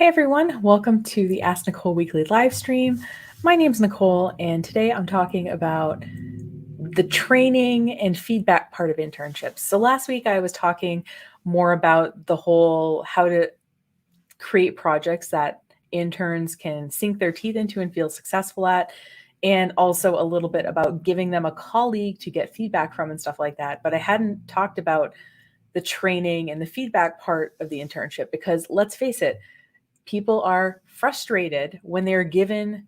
Hey everyone, welcome to the Ask Nicole weekly live stream. My name's Nicole, and today I'm talking about the training and feedback part of internships. So last week I was talking more about the whole how to create projects that interns can sink their teeth into and feel successful at, and also a little bit about giving them a colleague to get feedback from and stuff like that. But I hadn't talked about the training and the feedback part of the internship because let's face it, people are frustrated when they're given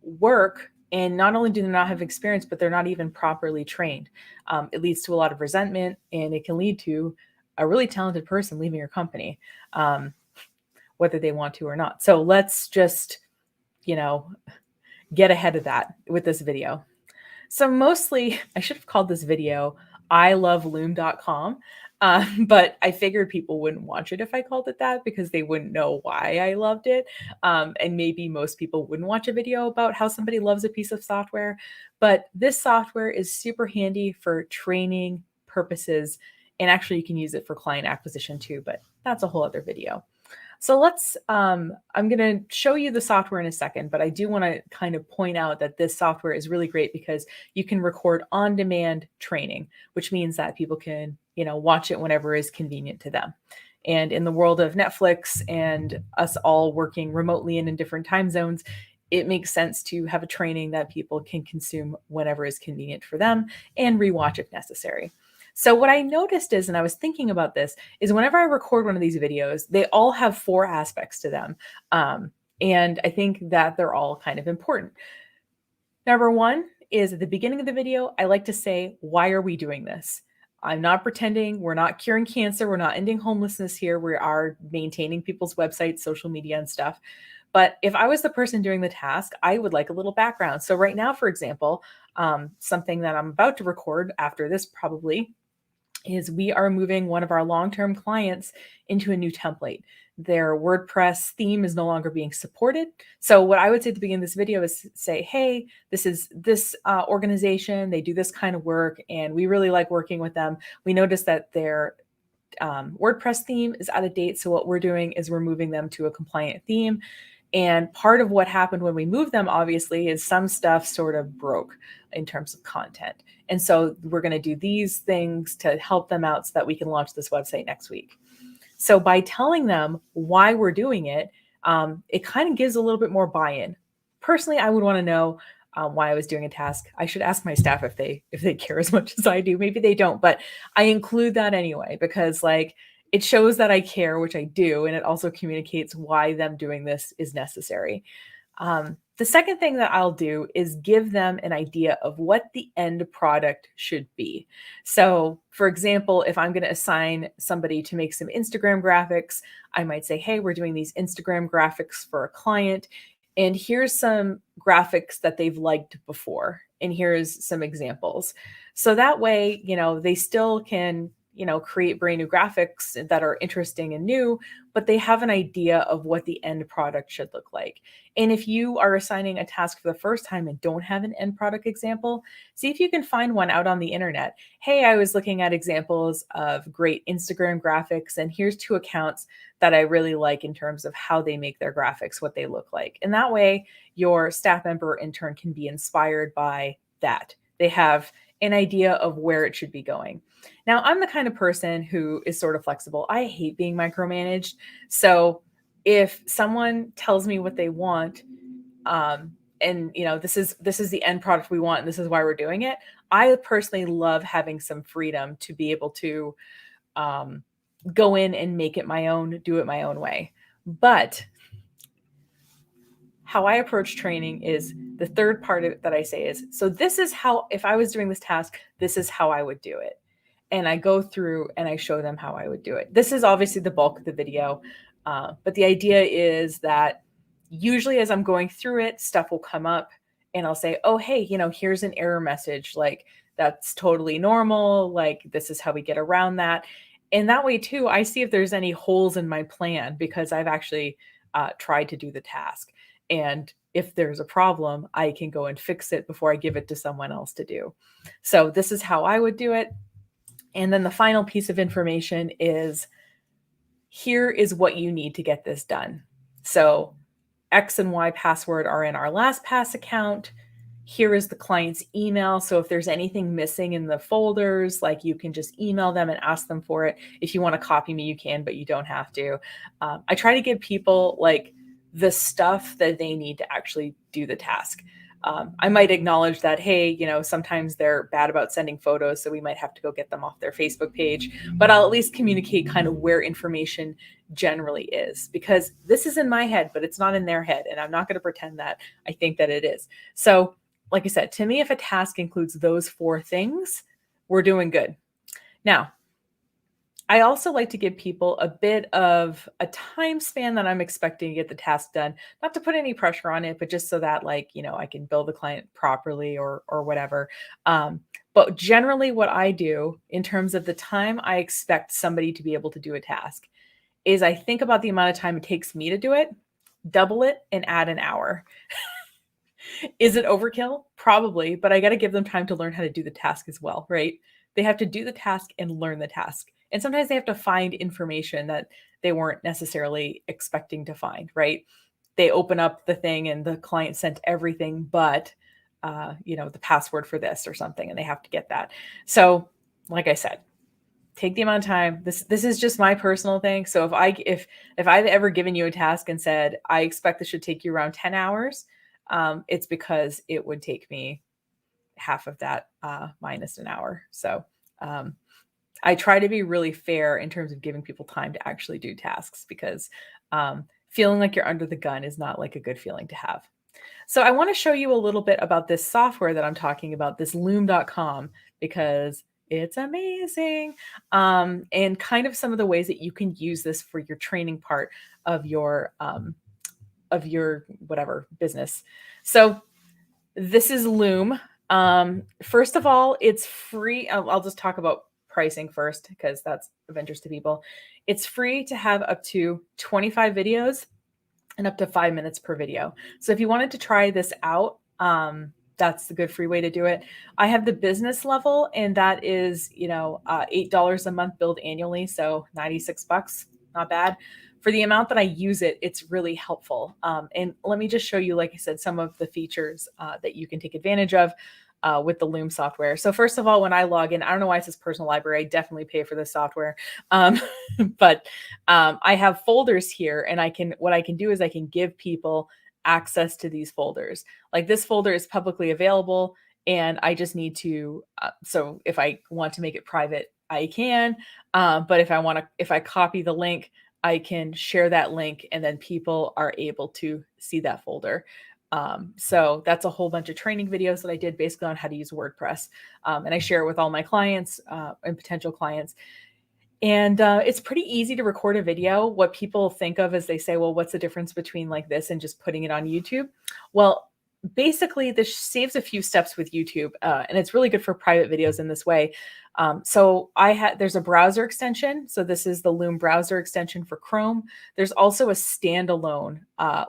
work and not only do they not have experience, but they're not even properly trained. It leads to a lot of resentment and it can lead to a really talented person leaving your company, whether they want to or not. So let's just, get ahead of that with this video. So mostly, I should have called this video iloveloom.com, but I figured people wouldn't watch it if I called it that because they wouldn't know why I loved it. And maybe most people wouldn't watch a video about how somebody loves a piece of software. But this software is super handy for training purposes. And actually, you can use it for client acquisition too, but that's a whole other video. So I'm going to show you the software in a second, but I do want to kind of point out that this software is really great because you can record on-demand training, which means that people can, watch it whenever is convenient to them. And in the world of Netflix and us all working remotely and in different time zones, it makes sense to have a training that people can consume whenever is convenient for them and rewatch if necessary. So what I noticed is, and I was thinking about this, is whenever I record one of these videos, they all have 4 aspects to them. And I think that they're all kind of important. Number 1 is at the beginning of the video, I like to say, why are we doing this? I'm not pretending we're not curing cancer. We're not ending homelessness here. We are maintaining people's websites, social media and stuff. But if I was the person doing the task, I would like a little background. So right now, for example, something that I'm about to record after this probably is we are moving one of our long-term clients into a new template. Their WordPress theme is no longer being supported. So what I would say at the beginning of this video is say, hey, this is this organization. They do this kind of work, and we really like working with them. We noticed that their WordPress theme is out of date. So what we're doing is we're moving them to a compliant theme. And part of what happened when we moved them, obviously, is some stuff sort of broke in terms of content. And so we're going to do these things to help them out so that we can launch this website next week. So by telling them why we're doing it, it kind of gives a little bit more buy-in. Personally, I would want to know why I was doing a task. I should ask my staff if they care as much as I do. Maybe they don't, but I include that anyway because it shows that I care, which I do, and it also communicates why them doing this is necessary. The second thing that I'll do is give them an idea of what the end product should be. So, for example, if I'm going to assign somebody to make some Instagram graphics, I might say, hey, we're doing these Instagram graphics for a client, and here's some graphics that they've liked before, and here's some examples. So that way, they still can create brand new graphics that are interesting and new, but they have an idea of what the end product should look like. And if you are assigning a task for the first time and don't have an end product example, see if you can find one out on the internet. Hey, I was looking at examples of great Instagram graphics, and here's 2 accounts that I really like in terms of how they make their graphics, what they look like. And that way, your staff member or intern can be inspired by that. They have an idea of where it should be going. Now, I'm the kind of person who is sort of flexible. I hate being micromanaged. So if someone tells me what they want, and this is the end product we want, and this is why we're doing it, I personally love having some freedom to be able to go in and make it my own, do it my own way. But how I approach training is the third part of it that I say is, so this is how, if I was doing this task, this is how I would do it. And I go through and I show them how I would do it. This is obviously the bulk of the video, but the idea is that usually as I'm going through it, stuff will come up and I'll say, oh, hey, here's an error message. Like, that's totally normal. Like, this is how we get around that. And that way too, I see if there's any holes in my plan because I've actually tried to do the task. And if there's a problem, I can go and fix it before I give it to someone else to do. So this is how I would do it. And then the final piece of information is, here is what you need to get this done. So X and Y password are in our LastPass account. Here is the client's email. So if there's anything missing in the folders, like you can just email them and ask them for it. If you want to copy me, you can, but you don't have to. I try to give people like the stuff that they need to actually do the task. I might acknowledge that, hey, sometimes they're bad about sending photos, so we might have to go get them off their Facebook page, but I'll at least communicate kind of where information generally is, because this is in my head, but it's not in their head. And I'm not going to pretend that I think that it is. So like I said, to me, if a task includes those 4 things, we're doing good. Now, I also like to give people a bit of a time span that I'm expecting to get the task done, not to put any pressure on it, but just so that I can bill the client properly or whatever. But generally what I do in terms of the time I expect somebody to be able to do a task is I think about the amount of time it takes me to do it, double it, and add an hour. Is it overkill? Probably, but I got to give them time to learn how to do the task as well, right? They have to do the task and learn the task. And sometimes they have to find information that they weren't necessarily expecting to find, right? They open up the thing and the client sent everything but the password for this or something, and they have to get that. So, like I said, take the amount of time. This is just my personal thing. So if I've ever given you a task and said I expect this should take you around 10 hours, it's because it would take me half of that minus an hour. So I try to be really fair in terms of giving people time to actually do tasks, because feeling like you're under the gun is not like a good feeling to have. So I want to show you a little bit about this software that I'm talking about, this loom.com, because it's amazing. And kind of some of the ways that you can use this for your training part of your whatever business. So this is Loom. First of all, it's free. I'll just talk about pricing first, because that's of interest to people. It's free to have up to 25 videos and up to 5 minutes per video. So if you wanted to try this out, that's the good free way to do it. I have the business level, and that is, $8 a month billed annually. So $96, not bad. For the amount that I use it, it's really helpful. And let me just show you, like I said, some of the features that you can take advantage of with the Loom software. So first of all, when I log in, I don't know why it says personal library. I definitely pay for this software. But I have folders here, and what I can do is I can give people access to these folders. Like this folder is publicly available, and I just need to, so if I want to make it private, I can. But if I copy the link, I can share that link, and then people are able to see that folder. So that's a whole bunch of training videos that I did basically on how to use WordPress. And I share it with all my clients and potential clients. And it's pretty easy to record a video. What people think of is they say, well, what's the difference between like this and just putting it on YouTube? Well, basically this saves a few steps with YouTube, and it's really good for private videos in this way. So there's a browser extension. So this is the Loom browser extension for Chrome. There's also a standalone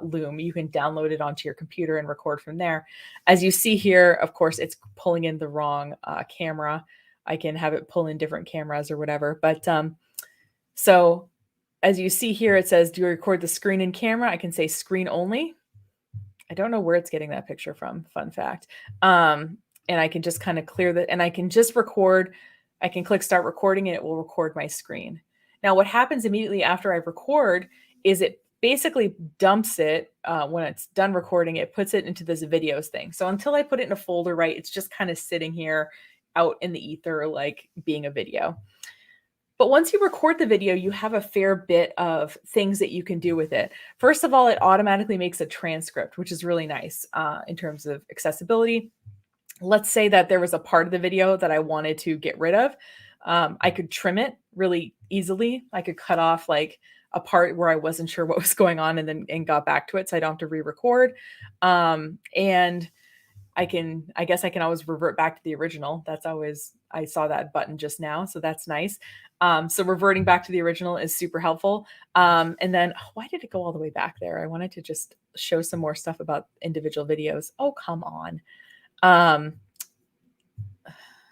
Loom. You can download it onto your computer and record from there. As you see here, of course, it's pulling in the wrong camera. I can have it pull in different cameras or whatever. But so as you see here, it says, do you record the screen and camera? I can say screen only. I don't know where it's getting that picture from. Fun fact. And I can just kind of clear that, and I can just record. I can click start recording, and it will record my screen. Now, what happens immediately after I record is it basically dumps it when it's done recording. It puts it into this videos thing. So until I put it in a folder, right, it's just kind of sitting here out in the ether, like being a video. But once you record the video, you have a fair bit of things that you can do with it. First of all, it automatically makes a transcript, which is really nice in terms of accessibility. Let's say that there was a part of the video that I wanted to get rid of. I could trim it really easily. I could cut off like a part where I wasn't sure what was going on and got back to it, so I don't have to re-record. And I guess I can always revert back to the original. I saw that button just now, so that's nice. So reverting back to the original is super helpful. And then, why did it go all the way back there? I wanted to just show some more stuff about individual videos. Oh, come on.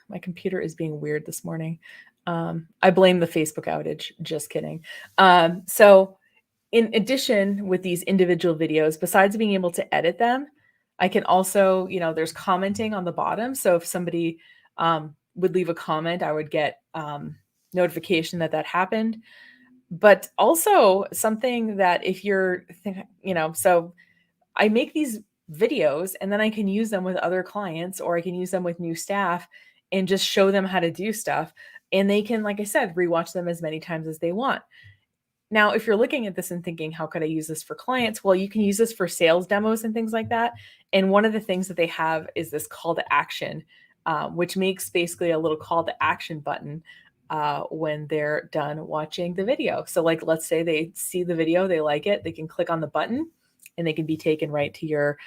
My computer is being weird this morning. I blame the Facebook outage. Just kidding. So in addition, with these individual videos, besides being able to edit them, I can also, there's commenting on the bottom. So if somebody would leave a comment, I would get notification that that happened. But also something that if you're, so I make these videos and then I can use them with other clients or I can use them with new staff and just show them how to do stuff. And they can, like I said, rewatch them as many times as they want. Now, if you're looking at this and thinking, how could I use this for clients? Well, you can use this for sales demos and things like that. And one of the things that they have is this call to action, which makes basically a little call to action button when they're done watching the video. So, like, let's say they see the video, they like it, they can click on the button and they can be taken right to your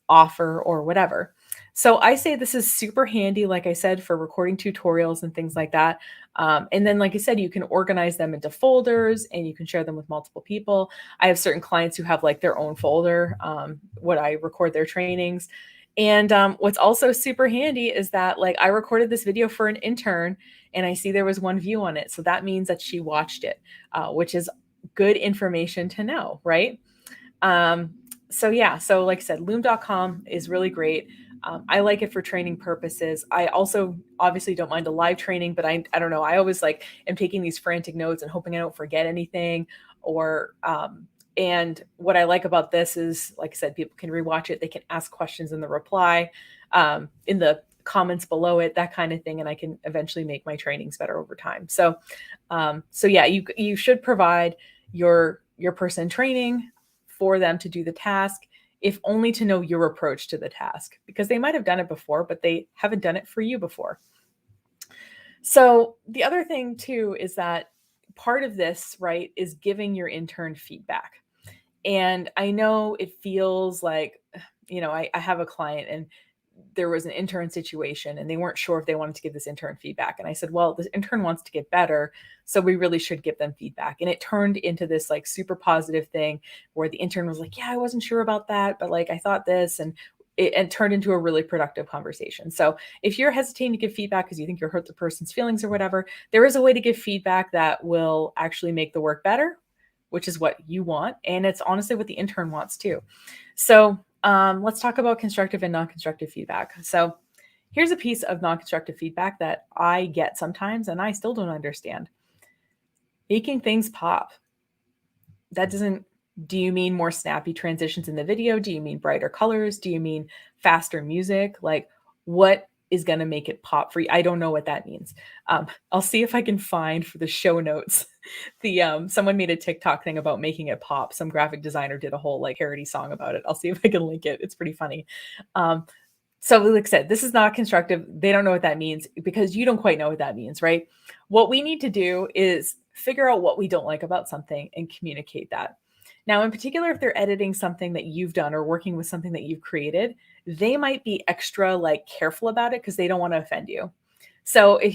offer or whatever. So I say this is super handy, like I said, for recording tutorials and things like that. And then, like I said, you can organize them into folders and you can share them with multiple people. I have certain clients who have like their own folder when I record their trainings. And what's also super handy is that like I recorded this video for an intern and I see there was one view on it. So that means that she watched it, which is good information to know, right? So yeah, so like I said, loom.com is really great. I like it for training purposes. I also obviously don't mind a live training, but I don't know. I always like am taking these frantic notes and hoping I don't forget anything or, and what I like about this is, like I said, people can rewatch it. They can ask questions in the reply, in the comments below it, that kind of thing. And I can eventually make my trainings better over time. So, so yeah, you should provide your person training for them to do the task, if only to know your approach to the task, because they might have done it before, but they haven't done it for you before. So the other thing too is that part of this, right, is giving your intern feedback. And I know it feels like, I have a client and there was an intern situation and they weren't sure if they wanted to give this intern feedback. And I said, well, this intern wants to get better, so we really should give them feedback. And it turned into this like super positive thing where the intern was like, yeah, I wasn't sure about that, but like I thought this, and it turned into a really productive conversation. So if you're hesitating to give feedback because you think you'll hurt the person's feelings or whatever, there is a way to give feedback that will actually make the work better, which is what you want. And it's honestly what the intern wants too. So let's talk about constructive and non-constructive feedback. So here's a piece of non-constructive feedback that I get sometimes and I still don't understand. Making things pop. That doesn't, do you mean more snappy transitions in the video? Do you mean brighter colors? Do you mean faster music? Like, what is going to make it pop for you? I don't know what that means. I'll see if I can find for the show notes. Someone made a TikTok thing about making it pop. Some graphic designer did a whole like parody song about it. I'll see if I can link it. It's pretty funny. So like I said, this is not constructive. They don't know what that means because you don't quite know what that means, right? What we need to do is figure out what we don't like about something and communicate that. Now, in particular, if they're editing something that you've done or working with something that you've created, they might be extra like careful about it because they don't want to offend you. So if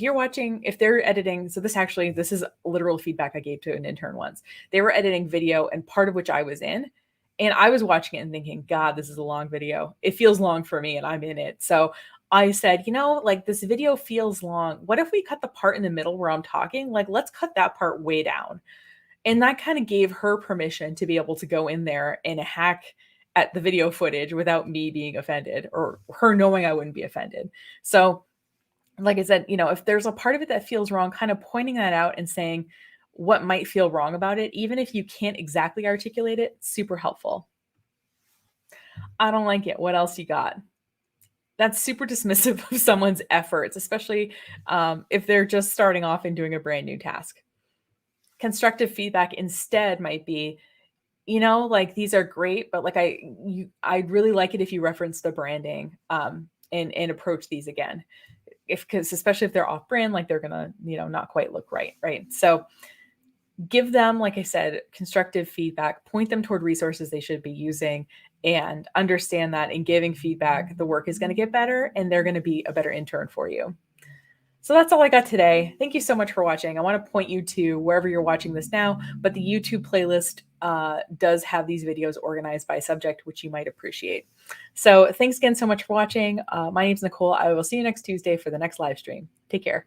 they're editing, so this is literal feedback I gave to an intern once. They were editing video and part of which I was in, and I was watching it and thinking, God, this is a long video. It feels long for me and I'm in it. So I said, like this video feels long. What if we cut the part in the middle where I'm talking? Like, let's cut that part way down. And that kind of gave her permission to be able to go in there and hack at the video footage without me being offended or her knowing I wouldn't be offended. So, like I said, if there's a part of it that feels wrong, kind of pointing that out and saying what might feel wrong about it, even if you can't exactly articulate it, super helpful. I don't like it. What else you got? That's super dismissive of someone's efforts, especially if they're just starting off and doing a brand new task. Constructive feedback instead might be, like these are great, but like I'd really like it if you reference the branding and approach these again. Because especially if they're off brand, like they're gonna, not quite look right. So give them, like I said, constructive feedback, point them toward resources they should be using, and understand that in giving feedback, the work is going to get better and they're going to be a better intern for you. So that's all I got today. Thank you so much for watching. I want to point you to wherever you're watching this now, but the YouTube playlist does have these videos organized by subject, which you might appreciate. So thanks again so much for watching. My name's Nicole. I will see you next Tuesday for the next live stream. Take care.